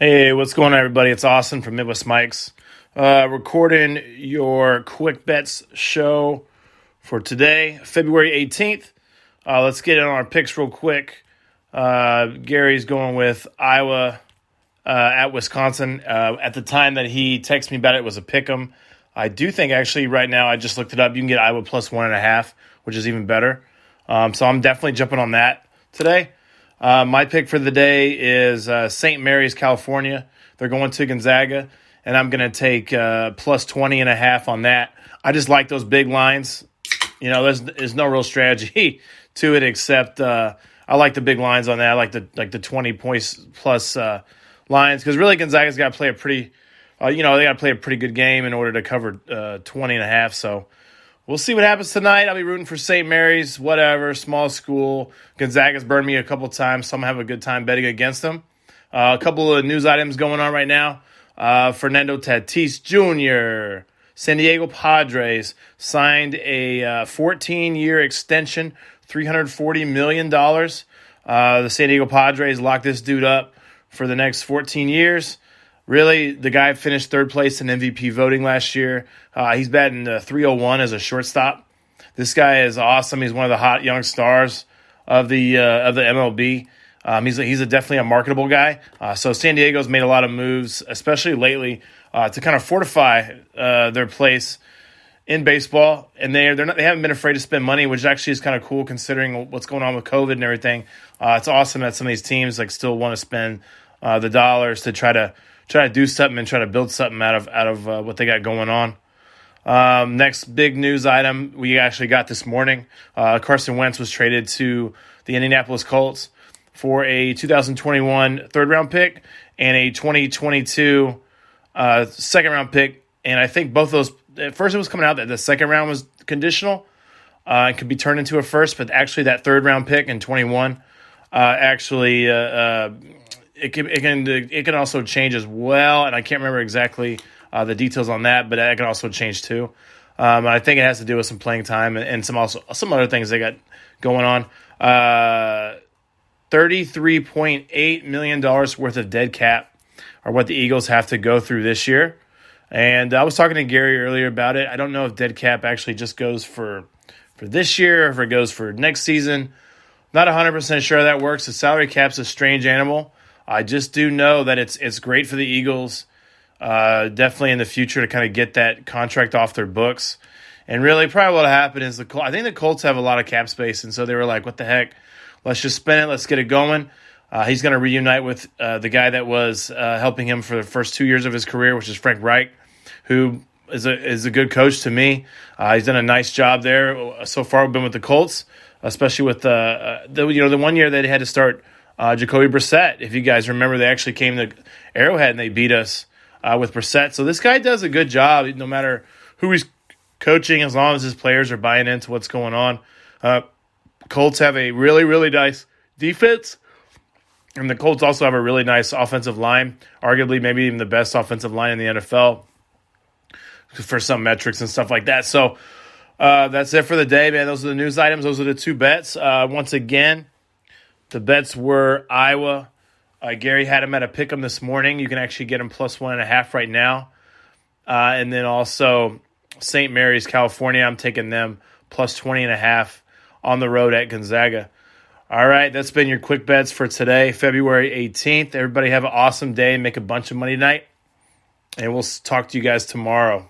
Hey, what's going on, everybody? It's Austin from Midwest Mikes, recording your Quick Bets show for today, February 18th. Let's get in on our picks real quick. Gary's going with Iowa at Wisconsin. At the time that he texted me about it was a pick 'em. I do think, actually, right now, I just looked it up, you can get Iowa plus 1.5, which is even better. So I'm definitely jumping on that today. My pick for the day is St. Mary's, California. They're going to Gonzaga, and I'm going to take plus 20.5 on that. I just like those big lines. You know, there's no real strategy to it except I like the big lines on that. I like the 20 points plus lines because really Gonzaga's got to play a pretty, they got to play a pretty good game in order to cover 20.5. So we'll see what happens tonight. I'll be rooting for St. Mary's, whatever, small school. Gonzaga's burned me a couple times, so I'm going to have a good time betting against them. A couple of news items going on right now. Fernando Tatis Jr., San Diego Padres, signed a 14-year extension, $340 million. The San Diego Padres locked this dude up for the next 14 years. Really, the guy finished third place in MVP voting last year. He's batting .301 as a shortstop. This guy is awesome. He's one of the hot young stars of the MLB. He's definitely a marketable guy. So San Diego's made a lot of moves, especially lately, to kind of fortify their place in baseball. And they haven't been afraid to spend money, which actually is kind of cool considering what's going on with COVID and everything. It's awesome that some of these teams still want to spend the dollars to try to do something and try to build something out of what they got going on. Next big news item we actually got this morning. Carson Wentz was traded to the Indianapolis Colts for a 2021 third-round pick and a 2022 second-round pick. And I think both of those – at first it was coming out that the second round was conditional and could be turned into a first, but actually that third-round pick in 21 actually it can also change as well, and I can't remember exactly the details on that, but that can also change too. I think it has to do with some playing time and some other things they got going on. $33.8 million worth of dead cap are what the Eagles have to go through this year. And I was talking to Gary earlier about it. I don't know if dead cap actually just goes for this year or if it goes for next season. Not 100% sure how that works. The salary cap's a strange animal. I just do know that it's great for the Eagles, definitely in the future to kind of get that contract off their books. And really, probably what'll happen is I think the Colts have a lot of cap space, and so they were like, "What the heck? Let's just spend it. Let's get it going." He's going to reunite with the guy that was helping him for the first 2 years of his career, which is Frank Reich, who is a good coach to me. He's done a nice job there so far. We've been with the Colts, especially with the 1 year that they had to start. Jacoby Brissett, if you guys remember, they actually came to Arrowhead and they beat us with Brissett. So this guy does a good job, no matter who he's coaching, as long as his players are buying into what's going on. Colts have a really, really nice defense, and the Colts also have a really nice offensive line, arguably maybe even the best offensive line in the NFL for some metrics and stuff like that. So that's it for the day, man. Those are the news items. Those are the two bets. Once again, the bets were Iowa. Gary had him at a pick 'em this morning. You can actually get him plus 1.5 right now. And then also St. Mary's, California. I'm taking them plus 20.5 on the road at Gonzaga. All right, that's been your quick bets for today, February 18th. Everybody have an awesome day and make a bunch of money tonight. And we'll talk to you guys tomorrow.